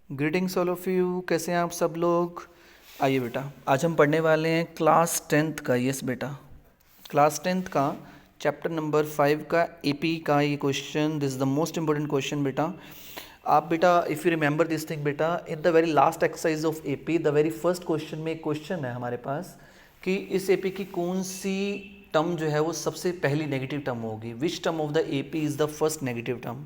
Greetings all of you, कैसे हैं आप सब लोग। आइए बेटा, आज हम पढ़ने वाले हैं क्लास 10th का। यस बेटा, क्लास 10th का चैप्टर नंबर 5 का एपी का ये question. This is the most important question बेटा। आप बेटा, if you remember this thing बेटा, in the very last exercise of AP the very first question में एक क्वेश्चन है हमारे पास कि इस एपी की कौन सी टर्म जो है वो सबसे पहली नेगेटिव टर्म होगी। Which term of the AP is the first negative term.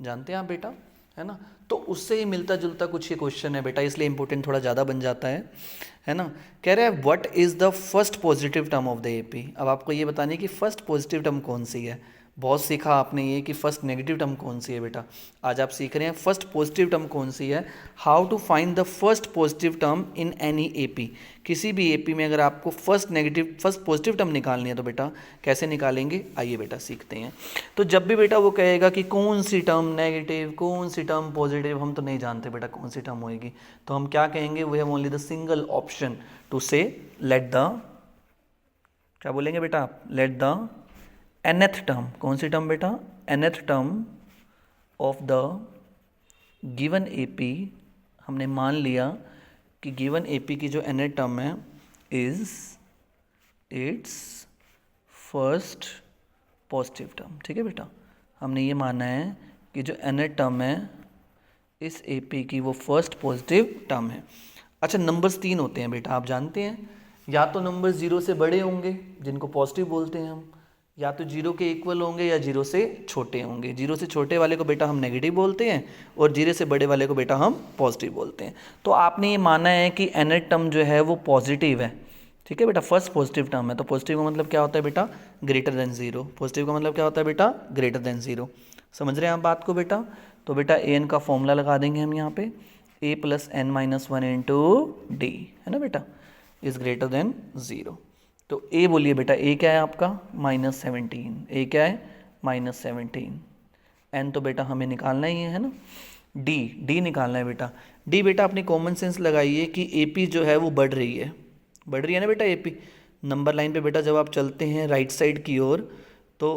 जानते हैं आप बेटा, है ना। तो उससे ही मिलता जुलता कुछ ये क्वेश्चन है बेटा, इसलिए इंपॉर्टेंट थोड़ा ज़्यादा बन जाता है ना। कह रहा है what is the first positive term of the AP. अब आपको ये बताना है कि फर्स्ट पॉजिटिव टर्म कौन सी है। बहुत सीखा आपने ये कि फर्स्ट नेगेटिव टर्म कौन सी है बेटा। आज आप सीख रहे हैं फर्स्ट पॉजिटिव टर्म कौन सी है। How to find the first positive term in any AP. किसी भी एपी में अगर आपको फर्स्ट पॉजिटिव टर्म निकालनी है तो बेटा कैसे निकालेंगे, आइए बेटा सीखते हैं। तो जब भी बेटा वो कहेगा कि कौन सी टर्म नेगेटिव, कौन सी टर्म पॉजिटिव, हम तो नहीं जानते बेटा कौन सी टर्म होएगी। तो हम क्या कहेंगे, we have only the single option to say let the, क्या बोलेंगे बेटा आप, लेट द nth टर्म। कौन सी टर्म बेटा, nth term of the given AP. हमने मान लिया कि गिवन एपी की जो nth टर्म है is its first positive term. ठीक है बेटा, हमने ये माना है कि जो nth टर्म है इस एपी की वो फर्स्ट पॉजिटिव टर्म है। अच्छा, नंबर्स 3 होते हैं बेटा, आप जानते हैं। या तो नंबर 0 से बड़े होंगे जिनको पॉजिटिव बोलते हैं हम, या तो 0 के इक्वल होंगे या 0 से छोटे होंगे। 0 से छोटे वाले को बेटा हम नेगेटिव बोलते हैं और 0 से बड़े वाले को बेटा हम पॉजिटिव बोलते हैं। तो आपने ये माना है कि nth टर्म जो है वो पॉजिटिव है। ठीक है बेटा, फर्स्ट पॉजिटिव टर्म है। तो पॉजिटिव का मतलब क्या होता है बेटा, ग्रेटर देन 0। पॉजिटिव का मतलब क्या होता है बेटा, ग्रेटर देन 0। समझ रहे हैं आप बात को बेटा। तो बेटा an का फॉर्मूला लगा देंगे हम यहाँ पे, a + n-1 इंटू डी, है ना बेटा, इज़ ग्रेटर देन 0। तो a बोलिए बेटा, a क्या है आपका, -17। a क्या है, -17। n तो बेटा हमें निकालना ही है ना। d निकालना है बेटा। d बेटा अपनी कॉमन सेंस लगाइए कि AP जो है वो बढ़ रही है ना बेटा। AP नंबर लाइन पे बेटा जब आप चलते हैं राइट साइड की ओर तो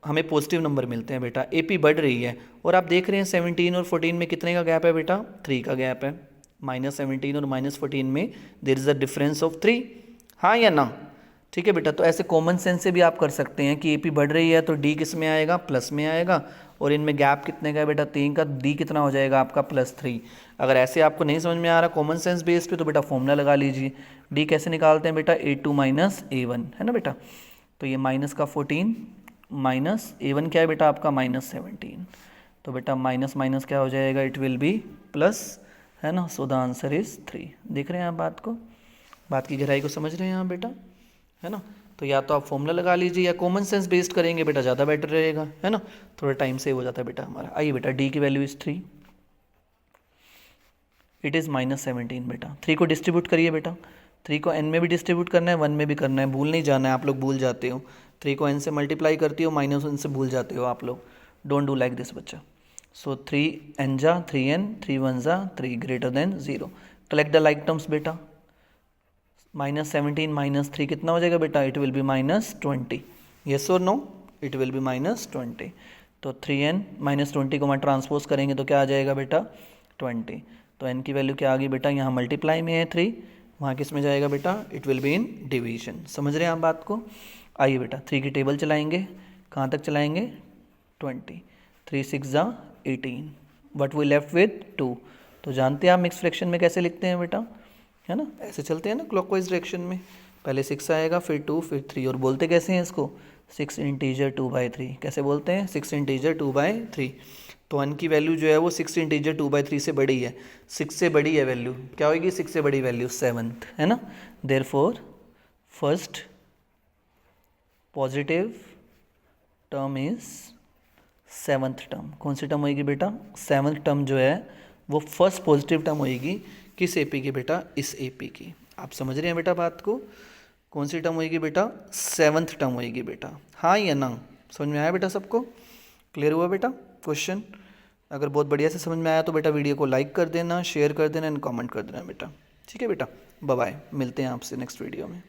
हमें पॉजिटिव नंबर मिलते हैं बेटा। AP बढ़ रही है और आप देख रहे हैं 17 और 14 में कितने का गैप है बेटा, 3 का गैप है। -17 और -14 में there is a difference of 3, हाँ या ना। ठीक है बेटा, तो ऐसे कॉमन सेंस से भी आप कर सकते हैं कि AP बढ़ रही है तो D किस में आएगा, प्लस में आएगा। और इनमें गैप कितने का है बेटा, 3 का, D कितना हो जाएगा आपका, +3। अगर ऐसे आपको नहीं समझ में आ रहा कॉमन सेंस बेस पे तो बेटा फॉर्मूला लगा लीजिए। D कैसे निकालते हैं बेटा, A2 - A1, है ना बेटा। तो ये माइनस का 14 माइनस A1 क्या है बेटा आपका, -17। तो बेटा माइनस माइनस क्या हो जाएगा, इट विल बी प्लस, है ना। So the answer is 3। देख रहे हैं आप बात को, बात की गहराई को समझ रहे हैं आप बेटा, है ना। तो या तो आप फॉर्मूला लगा लीजिए या कॉमन सेंस बेस्ड करेंगे बेटा, ज़्यादा बेटर रहेगा, है ना। थोड़ा टाइम सेव हो जाता है बेटा हमारा। आइए बेटा, D की वैल्यू इज़ 3, इट इज़ -17 बेटा। 3 को डिस्ट्रीब्यूट करिए बेटा। 3 को n में भी डिस्ट्रीब्यूट करना है, 1 में भी करना है, भूल नहीं जाना है। आप लोग भूल जाते हो, 3 को n से मल्टीप्लाई करती हो, -1 से भूल जाते हो आप लोग। डोंट डू लाइक दिस बच्चा। सो 3n जा 3n, 3 1 जा 3, greater than 0। Collect the like terms बेटा। -17 - 3 कितना हो जाएगा बेटा, इट विल बी -20। येस और नो, इट विल बी -20। तो 3n -20 को मैं ट्रांसपोज करेंगे तो क्या आ जाएगा बेटा, 20। तो n की वैल्यू क्या आ गई बेटा, यहाँ मल्टीप्लाई में है 3, वहाँ किस में जाएगा बेटा, it will be in division. समझ रहे हैं आप बात को। आइए बेटा 3 की टेबल चलाएंगे, कहाँ तक चलाएंगे, 20। 3 6 जा 18, बट वी लेफ्ट विथ 2। तो जानते हैं आप मिक्स फ्रैक्शन में कैसे लिखते हैं बेटा, है ना, ऐसे चलते हैं ना क्लॉकवाइज डायरेक्शन में। पहले 6 आएगा, फिर 2, फिर 3। और बोलते कैसे हैं इसको, 6 इंटीजर 2/3। कैसे बोलते हैं, 6 इंटीजर 2/3। तो 1 की वैल्यू जो है वो 6 इंटीजर 2/3 से बड़ी है। 6 से बड़ी है वैल्यू, क्या होगी, 6 से बड़ी वैल्यू 7th, है ना। Therefore first positive term is 7th term. कौन सी टर्म होगी बेटा, 7th टर्म जो है वो फर्स्ट पॉजिटिव टर्म होगी। किस एपी की बेटा, इस एपी की। आप समझ रहे हैं बेटा बात को। कौन सी टर्म होगी बेटा, 7th टर्म होगी बेटा, हाँ या ना। समझ में आया बेटा सबको, क्लियर हुआ बेटा क्वेश्चन। अगर बहुत बढ़िया से समझ में आया तो बेटा वीडियो को लाइक कर देना, शेयर कर देना एंड कमेंट कर देना बेटा। ठीक है बेटा, बाय बाय, मिलते हैं आपसे नेक्स्ट वीडियो में।